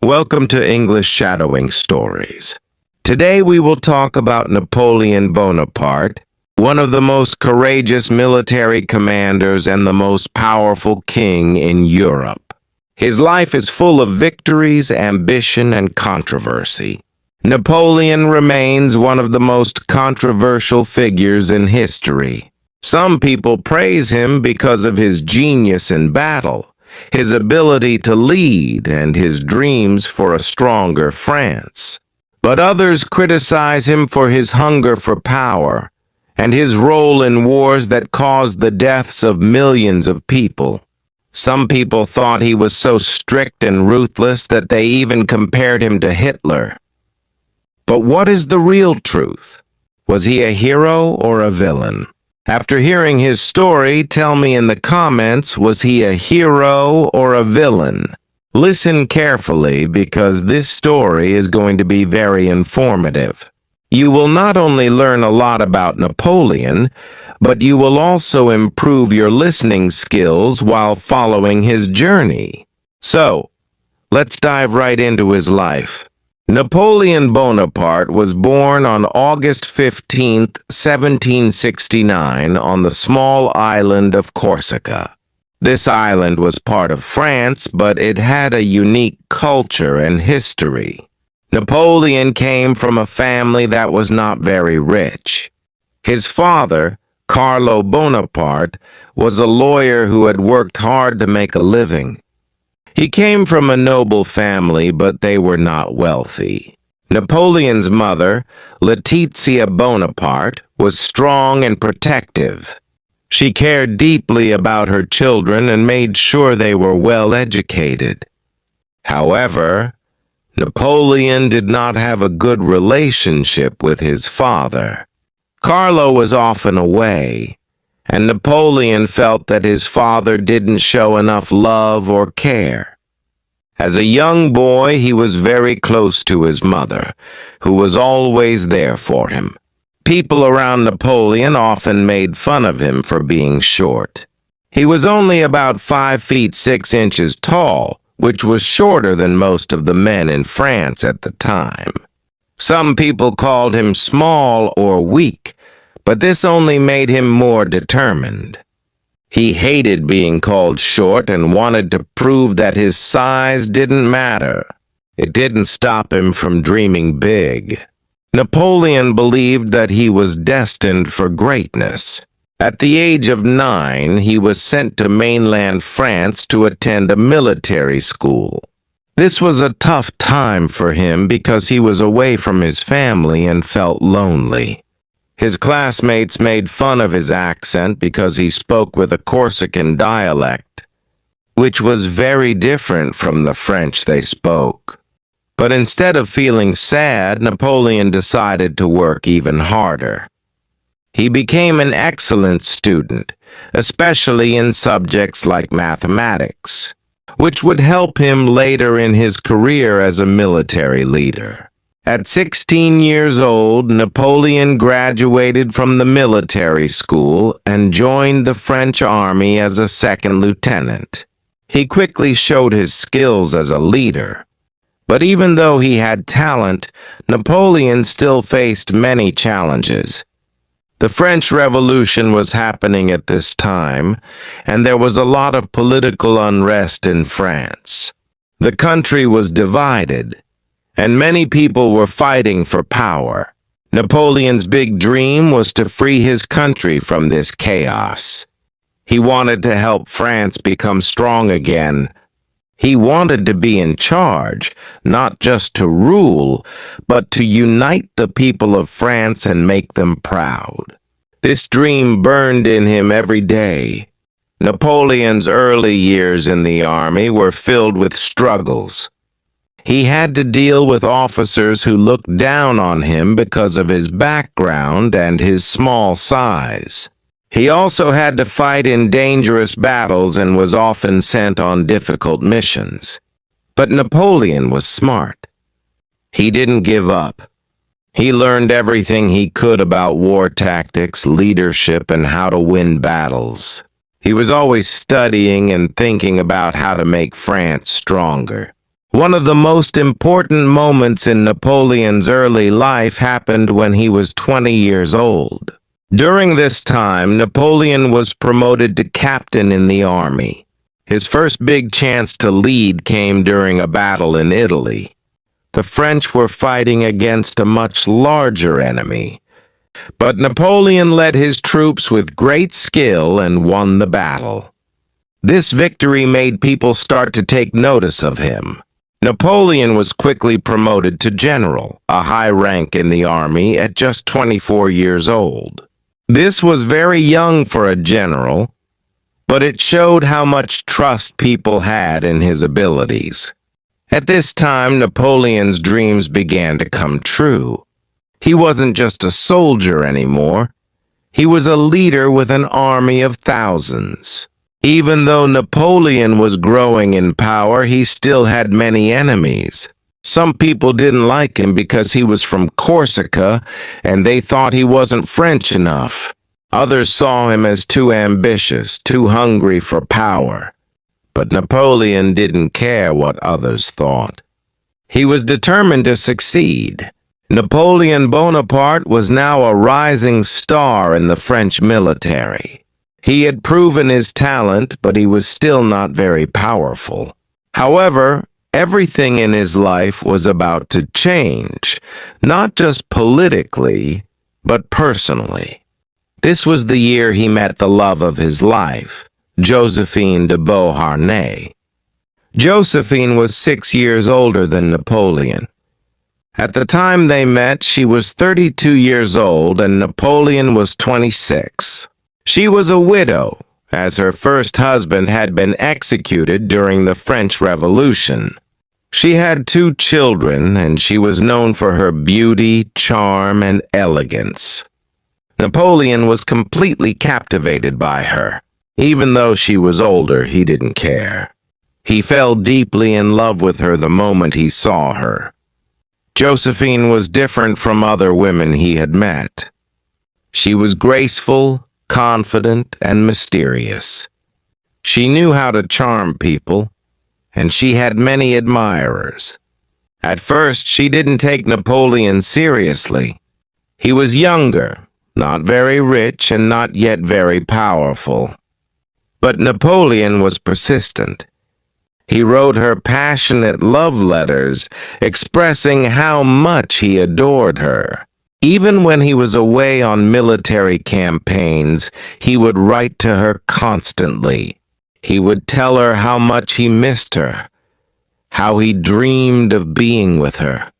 Welcome to English Shadowing Stories. Today we will talk about Napoleon Bonaparte, one of the most courageous military commanders and the most powerful king in Europe. His life is full of victories, ambition, and controversy. Napoleon remains one of the most controversial figures in history. Some people praise him because of his genius in battle, his ability to lead, and his dreams for a stronger France. But others criticize him for his hunger for power and his role in wars that caused the deaths of millions of people. Some people thought he was so strict and ruthless that they even compared him to Hitler. But what is the real truth? Was he a hero or a villain? After hearing his story, tell me in the comments, was he a hero or a villain? Listen carefully because this story is going to be very informative. You will not only learn a lot about Napoleon, but you will also improve your listening skills while following his journey. So, let's dive right into his life. Napoleon Bonaparte was born on August 15, 1769, on the small island of Corsica. This island was part of France, but it had a unique culture and history. Napoleon came from a family that was not very rich. His father, Carlo Bonaparte, was a lawyer who had worked hard to make a living. He came from a noble family, but they were not wealthy. Napoleon's mother, Letizia Bonaparte, was strong and protective. She cared deeply about her children and made sure they were well educated. However, Napoleon did not have a good relationship with his father. Carlo was often away, and Napoleon felt that his father didn't show enough love or care. As a young boy, he was very close to his mother, who was always there for him. People around Napoleon often made fun of him for being short. He was only about 5 feet 6 inches tall, which was shorter than most of the men in France at the time. Some people called him small or weak, but this only made him more determined. He hated being called short and wanted to prove that his size didn't matter. It didn't stop him from dreaming big. Napoleon believed that he was destined for greatness. At the age of 9, he was sent to mainland France to attend a military school. This was a tough time for him because he was away from his family and felt lonely. His classmates made fun of his accent because he spoke with a Corsican dialect, which was very different from the French they spoke. But instead of feeling sad, Napoleon decided to work even harder. He became an excellent student, especially in subjects like mathematics, which would help him later in his career as a military leader. At 16 years old, Napoleon graduated from the military school and joined the French army as a second lieutenant. He quickly showed his skills as a leader. But even though he had talent, Napoleon still faced many challenges. The French Revolution was happening at this time, and there was a lot of political unrest in France. The country was divided, and many people were fighting for power. Napoleon's big dream was to free his country from this chaos. He wanted to help France become strong again. He wanted to be in charge, not just to rule, but to unite the people of France and make them proud. This dream burned in him every day. Napoleon's early years in the army were filled with struggles. He had to deal with officers who looked down on him because of his background and his small size. He also had to fight in dangerous battles and was often sent on difficult missions. But Napoleon was smart. He didn't give up. He learned everything he could about war tactics, leadership, and how to win battles. He was always studying and thinking about how to make France stronger. One of the most important moments in Napoleon's early life happened when he was 20 years old. During this time, Napoleon was promoted to captain in the army. His first big chance to lead came during a battle in Italy. The French were fighting against a much larger enemy, but Napoleon led his troops with great skill and won the battle. This victory made people start to take notice of him. Napoleon was quickly promoted to general, a high rank in the army, at just 24 years old. This was very young for a general, but it showed how much trust people had in his abilities. At this time, Napoleon's dreams began to come true. He wasn't just a soldier anymore. He was a leader with an army of thousands. Even though Napoleon was growing in power, he still had many enemies. Some people didn't like him because he was from Corsica and they thought he wasn't French enough. Others saw him as too ambitious, too hungry for power. But Napoleon didn't care what others thought. He was determined to succeed. Napoleon Bonaparte was now a rising star in the French military. He had proven his talent, but he was still not very powerful. However, everything in his life was about to change, not just politically, but personally. This was the year he met the love of his life, Josephine de Beauharnais. Josephine was 6 years older than Napoleon. At the time they met, she was 32 years old and Napoleon was 26. She was a widow, as her first husband had been executed during the French Revolution. She had 2 children, and she was known for her beauty, charm, and elegance. Napoleon was completely captivated by her. Even though she was older, he didn't care. He fell deeply in love with her the moment he saw her. Josephine was different from other women he had met. She was graceful, confident, and mysterious. She knew how to charm people, and she had many admirers. At first, she didn't take Napoleon seriously. He was younger, not very rich, and not yet very powerful. But Napoleon was persistent. He wrote her passionate love letters, expressing how much he adored her. Even when he was away on military campaigns, he would write to her constantly. He would tell her how much he missed her, how he dreamed of being with her,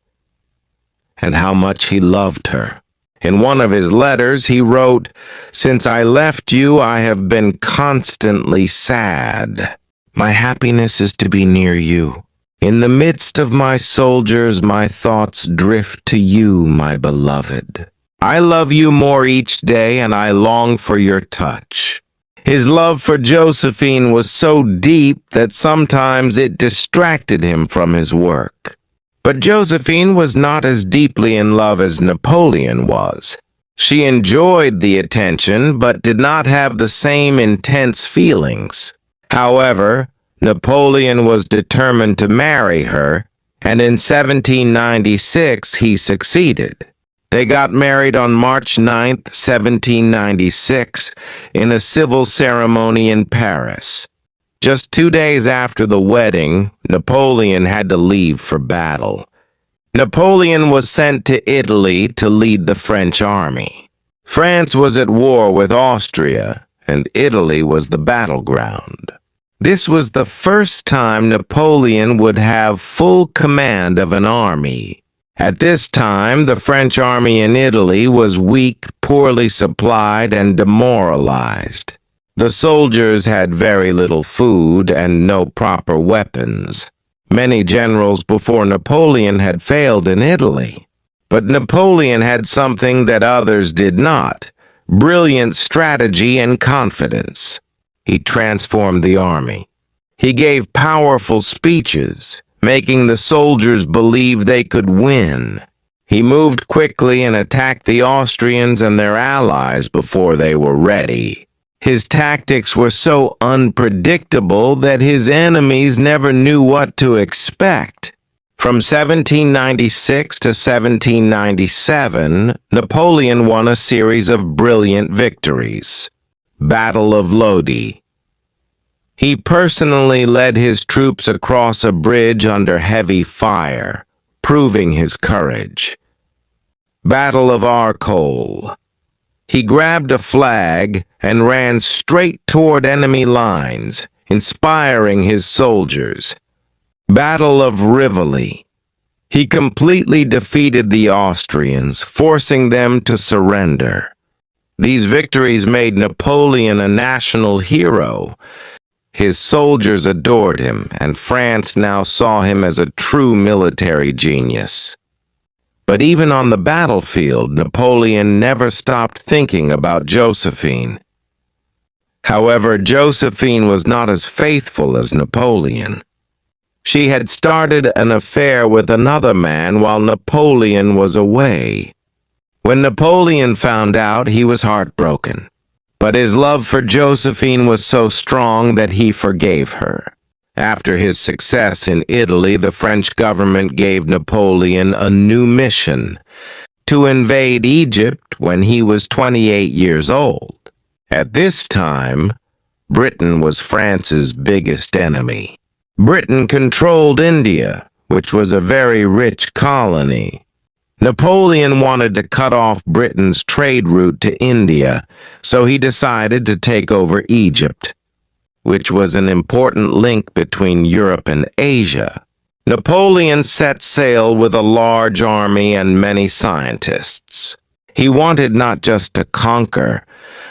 and how much he loved her. In one of his letters, he wrote, "Since I left you, I have been constantly sad. My happiness is to be near you. In the midst of my soldiers, my thoughts drift to you, my beloved. I love you more each day, and I long for your touch." His love for Josephine was so deep that sometimes it distracted him from his work. But Josephine was not as deeply in love as Napoleon was. She enjoyed the attention, but did not have the same intense feelings. However, Napoleon was determined to marry her, and in 1796 he succeeded. They got married on March 9th, 1796, in a civil ceremony in Paris. Just 2 days after the wedding, Napoleon had to leave for battle. Napoleon was sent to Italy to lead the French army. France was at war with Austria, and Italy was the battleground. This was the first time Napoleon would have full command of an army. At this time, the French army in Italy was weak, poorly supplied, and demoralized. The soldiers had very little food and no proper weapons. Many generals before Napoleon had failed in Italy. But Napoleon had something that others did not: brilliant strategy and confidence. He transformed the army. He gave powerful speeches, making the soldiers believe they could win. He moved quickly and attacked the Austrians and their allies before they were ready. His tactics were so unpredictable that his enemies never knew what to expect. From 1796 to 1797, Napoleon won a series of brilliant victories. Battle of Lodi. He personally led his troops across a bridge under heavy fire, proving his courage. Battle of Arcole. He grabbed a flag and ran straight toward enemy lines, inspiring his soldiers. Battle of Rivoli. He completely defeated the Austrians, forcing them to surrender. These victories made Napoleon a national hero. His soldiers adored him, and France now saw him as a true military genius. But even on the battlefield, Napoleon never stopped thinking about Josephine. However, Josephine was not as faithful as Napoleon. She had started an affair with another man while Napoleon was away. When Napoleon found out, he was heartbroken. But his love for Josephine was so strong that he forgave her. After his success in Italy, the French government gave Napoleon a new mission: to invade Egypt when he was 28 years old. At this time, Britain was France's biggest enemy. Britain controlled India, which was a very rich colony. Napoleon wanted to cut off Britain's trade route to India, so he decided to take over Egypt, which was an important link between Europe and Asia. Napoleon set sail with a large army and many scientists. He wanted not just to conquer,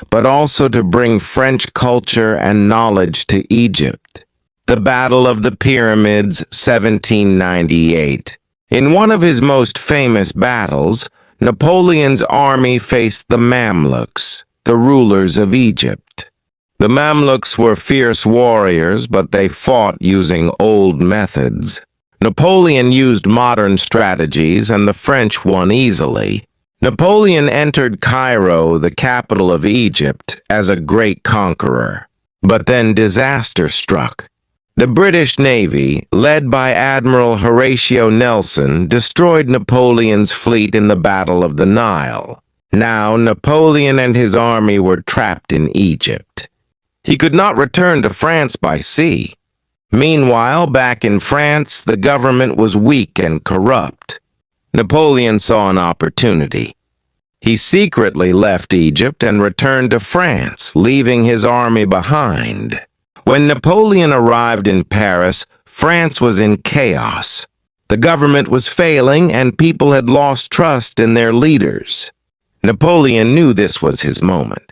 but also to bring French culture and knowledge to Egypt. The Battle of the Pyramids, 1798. In one of his most famous battles, Napoleon's army faced the Mamluks, the rulers of Egypt. The Mamluks were fierce warriors, but they fought using old methods. Napoleon used modern strategies, and the French won easily. Napoleon entered Cairo, the capital of Egypt, as a great conqueror. But then disaster struck. The British Navy, led by Admiral Horatio Nelson, destroyed Napoleon's fleet in the Battle of the Nile. Now, Napoleon and his army were trapped in Egypt. He could not return to France by sea. Meanwhile, back in France, the government was weak and corrupt. Napoleon saw an opportunity. He secretly left Egypt and returned to France, leaving his army behind. When Napoleon arrived in Paris, France was in chaos. The government was failing, and people had lost trust in their leaders. Napoleon knew this was his moment.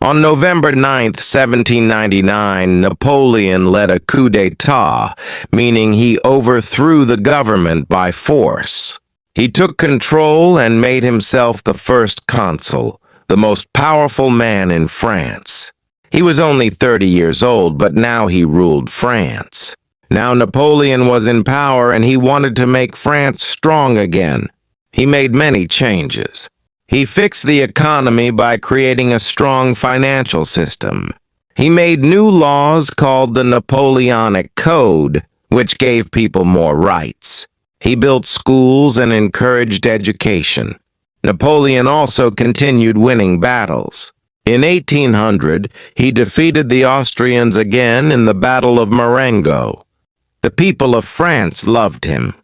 On November 9, 1799, Napoleon led a coup d'état, meaning he overthrew the government by force. He took control and made himself the first consul, the most powerful man in France. He was only 30 years old, but now he ruled France. Now Napoleon was in power, and he wanted to make France strong again. He made many changes. He fixed the economy by creating a strong financial system. He made new laws called the Napoleonic Code, which gave people more rights. He built schools and encouraged education. Napoleon also continued winning battles. In 1800, he defeated the Austrians again in the Battle of Marengo. The people of France loved him.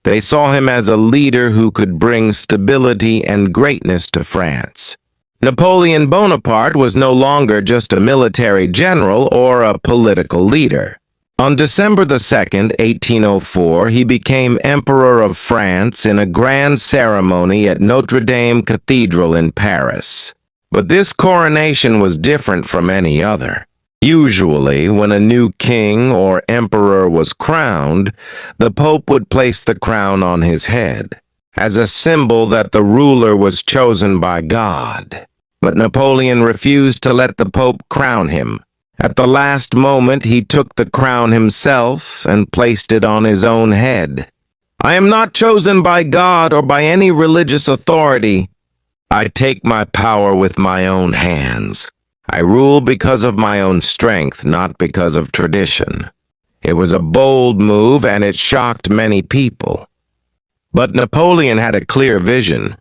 They saw him as a leader who could bring stability and greatness to France. Napoleon Bonaparte was no longer just a military general or a political leader. On December 2nd, 1804, he became Emperor of France in a grand ceremony at Notre Dame Cathedral in Paris. But this coronation was different from any other. Usually, when a new king or emperor was crowned, the Pope would place the crown on his head, as a symbol that the ruler was chosen by God. But Napoleon refused to let the Pope crown him. At the last moment, he took the crown himself and placed it on his own head. "I am not chosen by God or by any religious authority. I take my power with my own hands. I rule because of my own strength, not because of tradition. It was a bold move and it shocked many people. But Napoleon had a clear vision.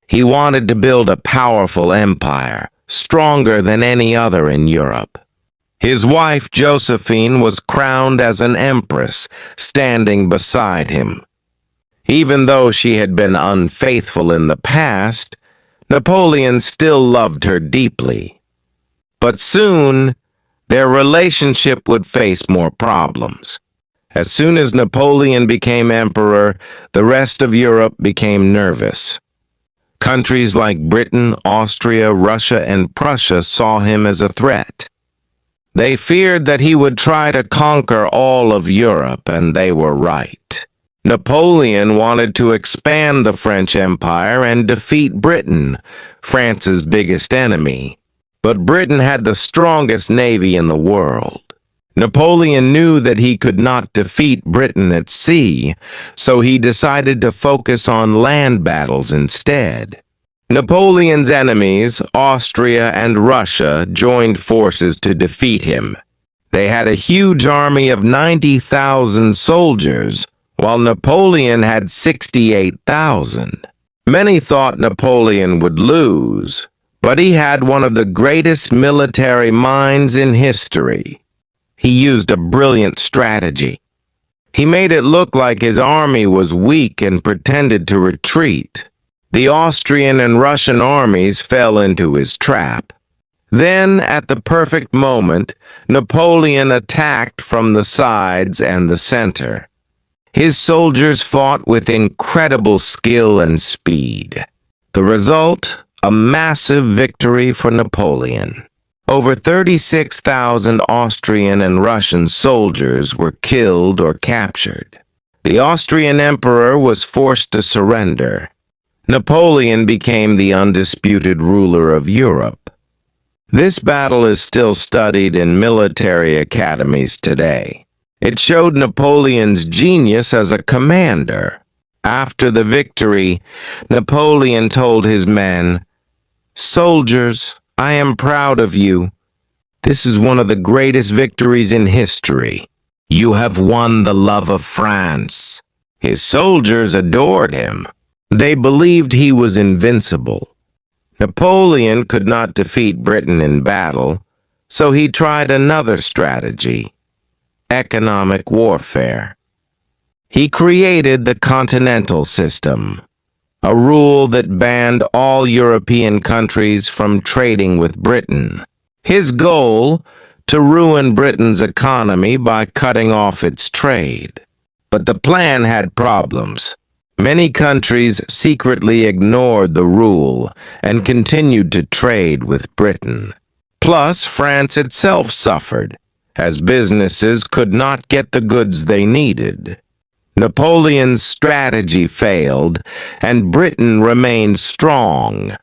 He wanted to build a powerful empire, stronger than any other in Europe. His wife, Josephine, was crowned as an empress, standing beside him. Even though she had been unfaithful in the past, Napoleon still loved her deeply. But soon, their relationship would face more problems. As soon as Napoleon became emperor, the rest of Europe became nervous. Countries like Britain, Austria, Russia, and Prussia saw him as a threat. They feared that he would try to conquer all of Europe, and they were right. Napoleon wanted to expand the French Empire and defeat Britain, France's biggest enemy. But Britain had the strongest navy in the world. Napoleon knew that he could not defeat Britain at sea, so he decided to focus on land battles instead. Napoleon's enemies, Austria and Russia, joined forces to defeat him. They had a huge army of 90,000 soldiers, while Napoleon had 68,000. Many thought Napoleon would lose, but he had one of the greatest military minds in history. He used a brilliant strategy. He made it look like his army was weak and pretended to retreat. The Austrian and Russian armies fell into his trap. Then, at the perfect moment, Napoleon attacked from the sides and the center. His soldiers fought with incredible skill and speed. The result? A massive victory for Napoleon. Over 36,000 Austrian and Russian soldiers were killed or captured. The Austrian emperor was forced to surrender. Napoleon became the undisputed ruler of Europe. This battle is still studied in military academies today. It showed Napoleon's genius as a commander. After the victory, Napoleon told his men, "Soldiers, I am proud of you. This is one of the greatest victories in history. You have won the love of France." His soldiers adored him. They believed he was invincible. Napoleon could not defeat Britain in battle, so he tried another strategy: economic warfare. He created the continental system, a rule that banned all European countries from trading with Britain. His goal? To ruin Britain's economy by cutting off its trade. But the plan had problems. Many countries secretly ignored the rule and continued to trade with Britain. Plus, France itself suffered, as businesses could not get the goods they needed. Napoleon's strategy failed, and Britain remained strong.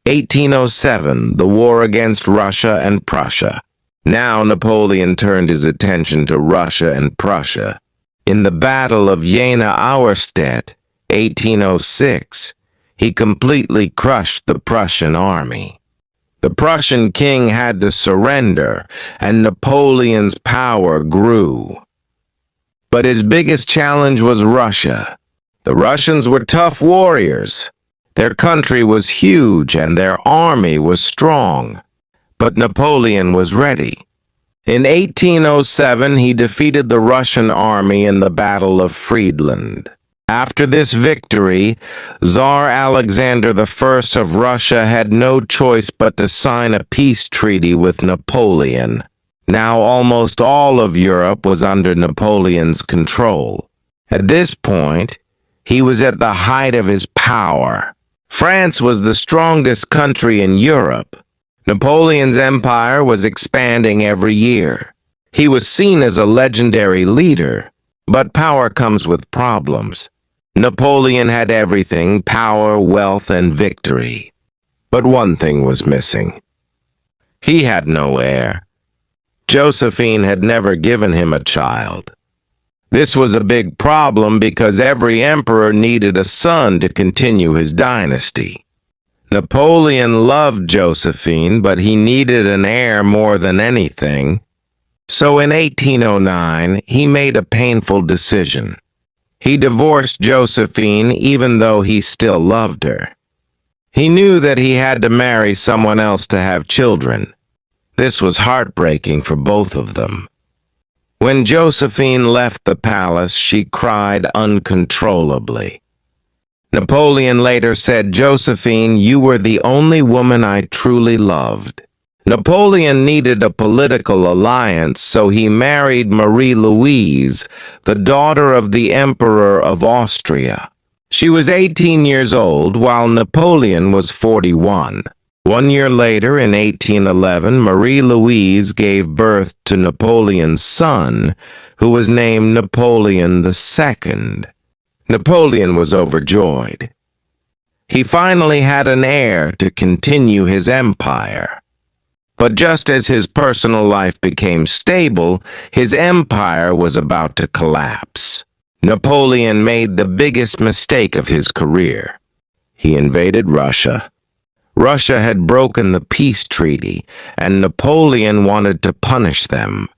1807, the war against Russia and Prussia. Now Napoleon turned his attention to Russia and Prussia. In the Battle of Jena-Auerstedt, 1806, he completely crushed the Prussian army. The Prussian king had to surrender, and Napoleon's power grew. But his biggest challenge was Russia. The Russians were tough warriors. Their country was huge, and their army was strong. But Napoleon was ready. In 1807, he defeated the Russian army in the Battle of Friedland. After this victory, Tsar Alexander I of Russia had no choice but to sign a peace treaty with Napoleon. Now almost all of Europe was under Napoleon's control. At this point, he was at the height of his power. France was the strongest country in Europe. Napoleon's empire was expanding every year. He was seen as a legendary leader, but power comes with problems. Napoleon had everything: power, wealth, and victory. But one thing was missing. He had no heir. Josephine had never given him a child. This was a big problem because every emperor needed a son to continue his dynasty. Napoleon loved Josephine, but he needed an heir more than anything. So in 1809, he made a painful decision. He divorced Josephine even though he still loved her. He knew that he had to marry someone else to have children. This was heartbreaking for both of them. When Josephine left the palace, she cried uncontrollably. Napoleon later said, "Josephine, you were the only woman I truly loved." Napoleon needed a political alliance, so he married Marie-Louise, the daughter of the Emperor of Austria. She was 18 years old, while Napoleon was 41. 1 year later, in 1811, Marie-Louise gave birth to Napoleon's son, who was named Napoleon II. Napoleon was overjoyed. He finally had an heir to continue his empire. But just as his personal life became stable, his empire was about to collapse. Napoleon made the biggest mistake of his career. He invaded Russia. Russia had broken the peace treaty, and Napoleon wanted to punish them.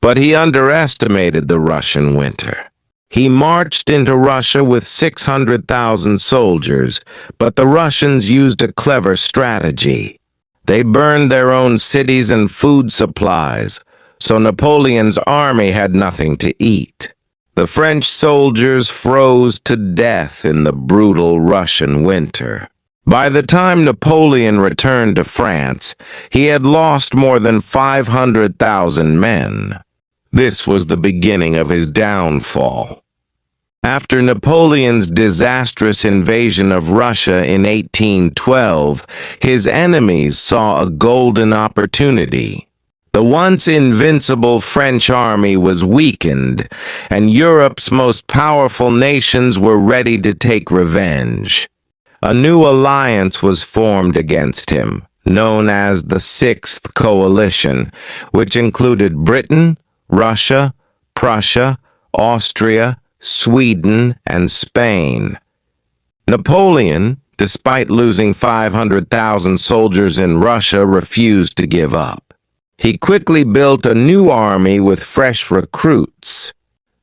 But he underestimated the Russian winter. He marched into Russia with 600,000 soldiers, but the Russians used a clever strategy. They burned their own cities and food supplies, so Napoleon's army had nothing to eat. The French soldiers froze to death in the brutal Russian winter. By the time Napoleon returned to France, he had lost more than 500,000 men. This was the beginning of his downfall. After Napoleon's disastrous invasion of Russia in 1812, his enemies saw a golden opportunity. The once invincible French army was weakened, and Europe's most powerful nations were ready to take revenge. A new alliance was formed against him, known as the Sixth Coalition, which included Britain, Russia, Prussia, Austria, Sweden, and Spain. Napoleon, despite losing 500,000 soldiers in Russia, refused to give up. He quickly built a new army with fresh recruits.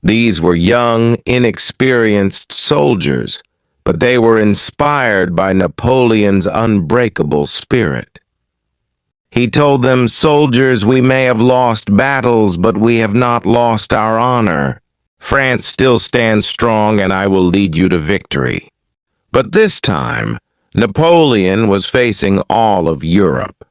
These were young, inexperienced soldiers, but they were inspired by Napoleon's unbreakable spirit. He told them, "Soldiers, we may have lost battles, but we have not lost our honor. France still stands strong, and I will lead you to victory." But this time, Napoleon was facing all of Europe.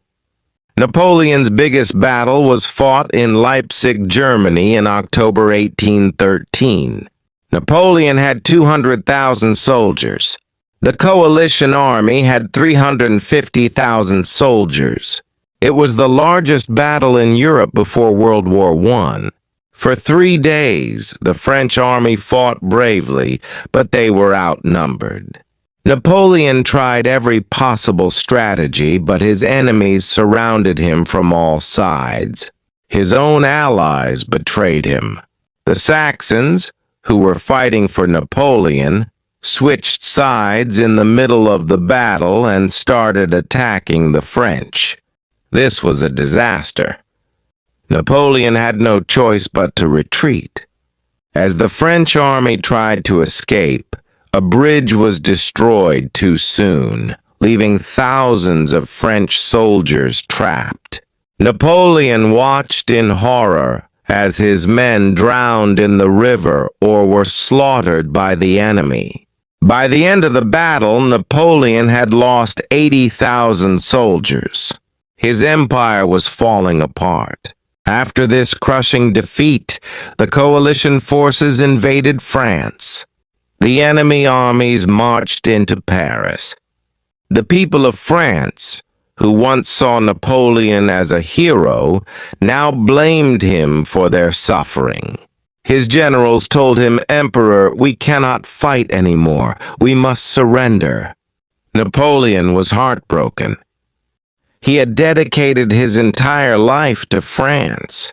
Napoleon's biggest battle was fought in Leipzig, Germany in October 1813. Napoleon had 200,000 soldiers. The coalition army had 350,000 soldiers. It was the largest battle in Europe before World War I. For 3 days, the French army fought bravely, but they were outnumbered. Napoleon tried every possible strategy, but his enemies surrounded him from all sides. His own allies betrayed him. The Saxons, who were fighting for Napoleon, switched sides in the middle of the battle and started attacking the French. This was a disaster. Napoleon had no choice but to retreat. As the French army tried to escape, a bridge was destroyed too soon, leaving thousands of French soldiers trapped. Napoleon watched in horror as his men drowned in the river or were slaughtered by the enemy. By the end of the battle, Napoleon had lost 80,000 soldiers. His empire was falling apart. After this crushing defeat, the coalition forces invaded France. The enemy armies marched into Paris. The people of France, who once saw Napoleon as a hero, now blamed him for their suffering. His generals told him, "Emperor, we cannot fight anymore. We must surrender." Napoleon was heartbroken. He had dedicated his entire life to France,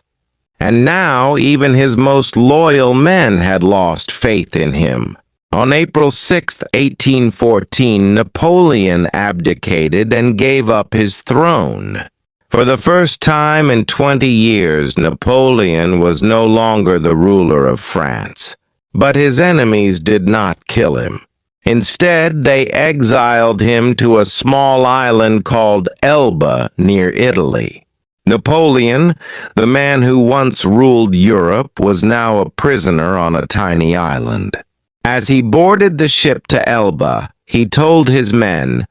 and now even his most loyal men had lost faith in him. On April 6, 1814, Napoleon abdicated and gave up his throne. For the first time in 20 years, Napoleon was no longer the ruler of France. But his enemies did not kill him. Instead, they exiled him to a small island called Elba near Italy. Napoleon, the man who once ruled Europe, was now a prisoner on a tiny island. As he boarded the ship to Elba, he told his men,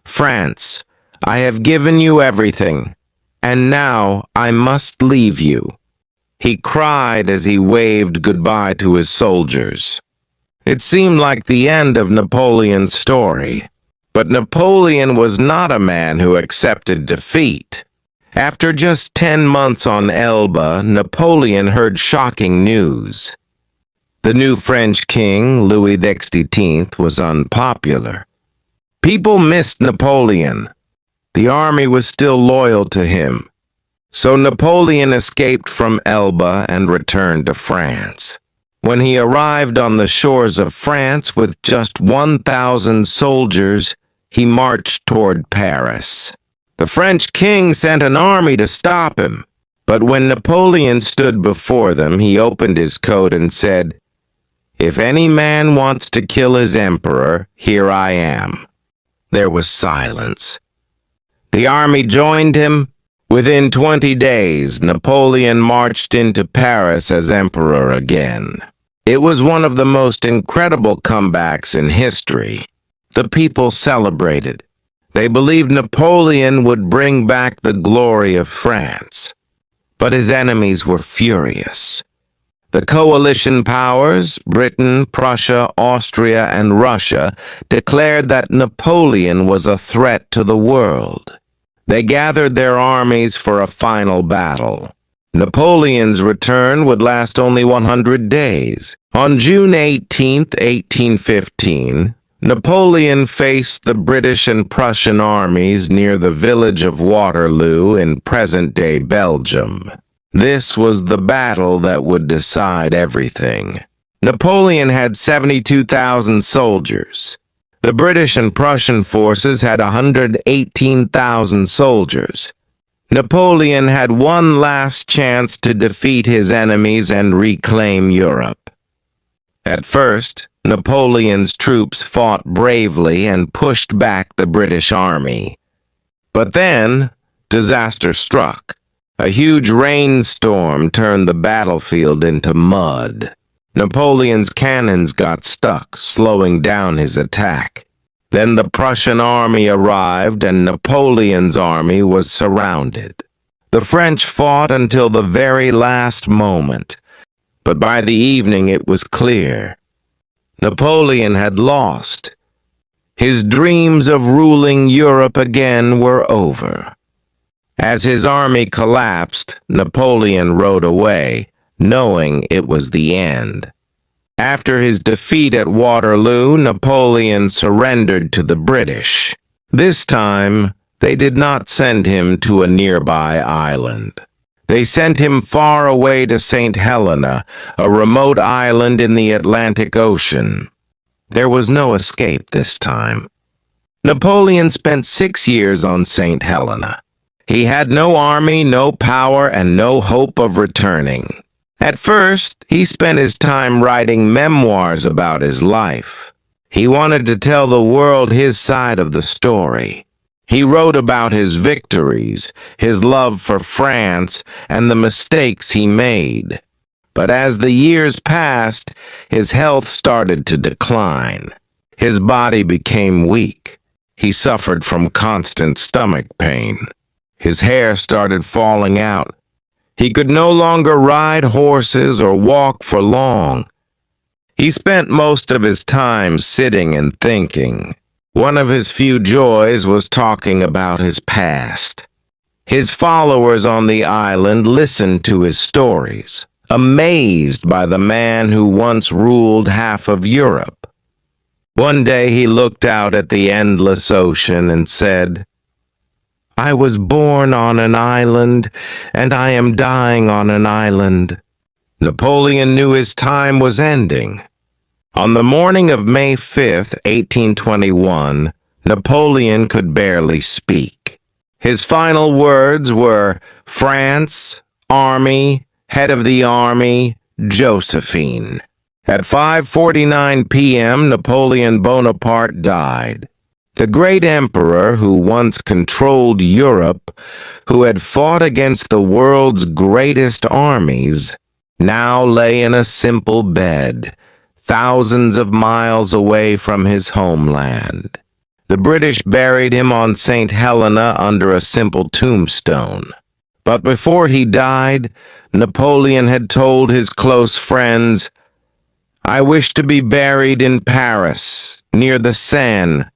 "France, I have given you everything, and now I must leave you." He cried as he waved goodbye to his soldiers. It seemed like the end of Napoleon's story. But Napoleon was not a man who accepted defeat. After just 10 months on Elba, Napoleon heard shocking news. The new French king, Louis XVI, was unpopular. People missed Napoleon. The army was still loyal to him. So Napoleon escaped from Elba and returned to France. When he arrived on the shores of France with just 1,000 soldiers, he marched toward Paris. The French king sent an army to stop him, but when Napoleon stood before them, he opened his coat and said, "If any man wants to kill his emperor, here I am." There was silence. The army joined him. Within 20 days, Napoleon marched into Paris as emperor again. It was one of the most incredible comebacks in history. The people celebrated. They believed Napoleon would bring back the glory of France. But his enemies were furious. The coalition powers, Britain, Prussia, Austria, and Russia, declared that Napoleon was a threat to the world. They gathered their armies for a final battle. Napoleon's return would last only 100 days. On June 18, 1815, Napoleon faced the British and Prussian armies near the village of Waterloo in present-day Belgium. This was the battle that would decide everything. Napoleon had 72,000 soldiers. The British and Prussian forces had 118,000 soldiers. Napoleon had one last chance to defeat his enemies and reclaim Europe. At first, Napoleon's troops fought bravely and pushed back the British army. But then, disaster struck. A huge rainstorm turned the battlefield into mud. Napoleon's cannons got stuck, slowing down his attack. Then the Prussian army arrived and Napoleon's army was surrounded. The French fought until the very last moment, but by the evening it was clear. Napoleon had lost. His dreams of ruling Europe again were over. As his army collapsed, Napoleon rode away, knowing it was the end. After his defeat at Waterloo, Napoleon surrendered to the British. This time, they did not send him to a nearby island. They sent him far away to St. Helena, a remote island in the Atlantic Ocean. There was no escape this time. Napoleon spent 6 years on St. Helena. He had no army, no power, and no hope of returning. At first, he spent his time writing memoirs about his life. He wanted to tell the world his side of the story. He wrote about his victories, his love for France, and the mistakes he made. But as the years passed, his health started to decline. His body became weak. He suffered from constant stomach pain. His hair started falling out. He could no longer ride horses or walk for long. He spent most of his time sitting and thinking. One of his few joys was talking about his past. His followers on the island listened to his stories, amazed by the man who once ruled half of Europe. One day he looked out at the endless ocean and said, "I was born on an island, and I am dying on an island." Napoleon knew his time was ending. On the morning of May 5th, 1821, Napoleon could barely speak. His final words were, "France, Army, Head of the Army, Josephine." At 5:49 p.m., Napoleon Bonaparte died. The great emperor who once controlled Europe, who had fought against the world's greatest armies, now lay in a simple bed, thousands of miles away from his homeland. The British buried him on St. Helena under a simple tombstone. But before he died, Napoleon had told his close friends, "I wish to be buried in Paris, near the Seine,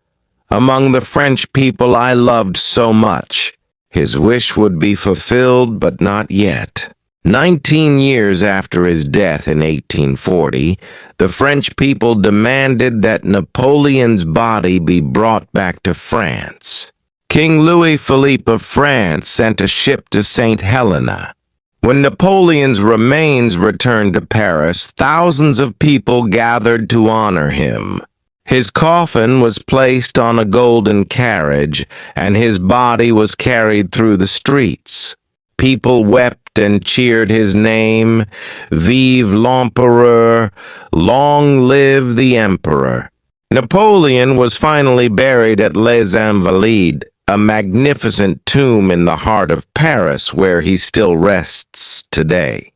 among the French people I loved so much." His wish would be fulfilled, but not yet. 19 years after his death in 1840, the French people demanded that Napoleon's body be brought back to France. King Louis Philippe of France sent a ship to St. Helena. When Napoleon's remains returned to Paris, thousands of people gathered to honor him. His coffin was placed on a golden carriage, and his body was carried through the streets. People wept and cheered his name, "Vive l'Empereur! Long live the Emperor!" Napoleon was finally buried at Les Invalides, a magnificent tomb in the heart of Paris where he still rests today.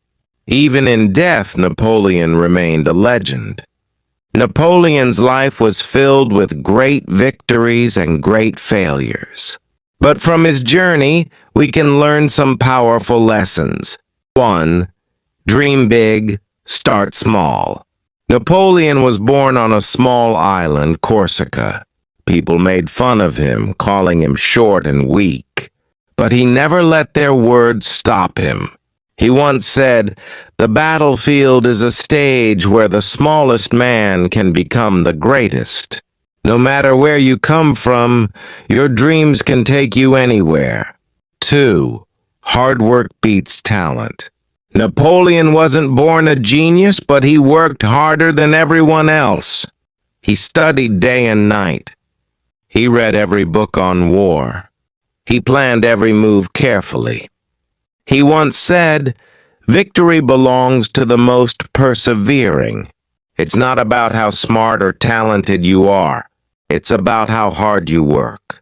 Even in death, Napoleon remained a legend. Napoleon's life was filled with great victories and great failures. But from his journey, we can learn some powerful lessons. 1. Dream big, start small. Napoleon was born on a small island, Corsica. People made fun of him, calling him short and weak. But he never let their words stop him. He once said, "The battlefield is a stage where the smallest man can become the greatest." No matter where you come from, your dreams can take you anywhere. 2. Hard work beats talent. Napoleon wasn't born a genius, but he worked harder than everyone else. He studied day and night. He read every book on war. He planned every move carefully. He once said, "Victory belongs to the most persevering." It's not about how smart or talented you are. It's about how hard you work.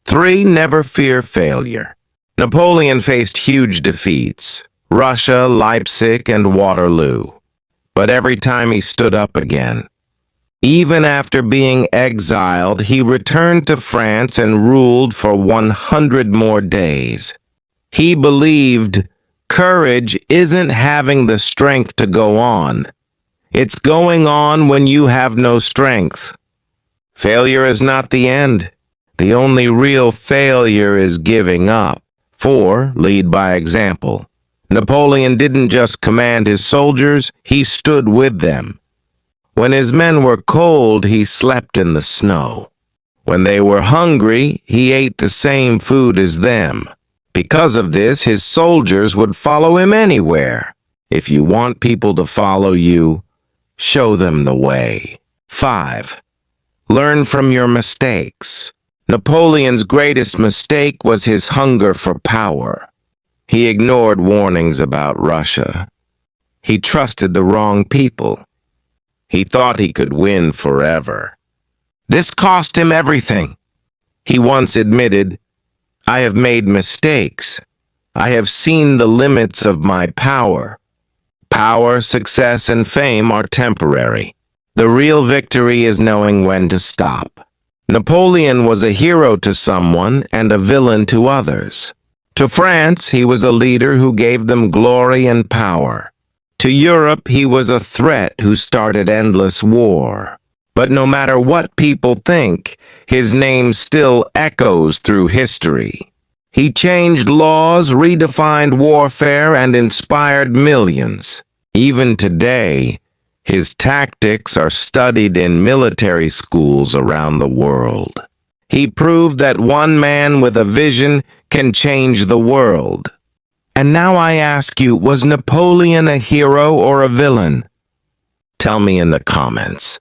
3. Never fear failure. Napoleon faced huge defeats, Russia, Leipzig, and Waterloo. But every time he stood up again. Even after being exiled, he returned to France and ruled for 100 more days. He believed courage isn't having the strength to go on. It's going on when you have no strength. Failure is not the end. The only real failure is giving up. 4. Lead by example. Napoleon didn't just command his soldiers, he stood with them. When his men were cold, he slept in the snow. When they were hungry, he ate the same food as them. Because of this, his soldiers would follow him anywhere. If you want people to follow you, show them the way. 5. Learn from your mistakes. Napoleon's greatest mistake was his hunger for power. He ignored warnings about Russia. He trusted the wrong people. He thought he could win forever. This cost him everything. He once admitted, "I have made mistakes. I have seen the limits of my power. Power, success, and fame are temporary. The real victory is knowing when to stop." Napoleon was a hero to someone and a villain to others. To France, he was a leader who gave them glory and power. To Europe, he was a threat who started endless war. But no matter what people think, his name still echoes through history. He changed laws, redefined warfare, and inspired millions. Even today, his tactics are studied in military schools around the world. He proved that one man with a vision can change the world. And now I ask you, was Napoleon a hero or a villain? Tell me in the comments.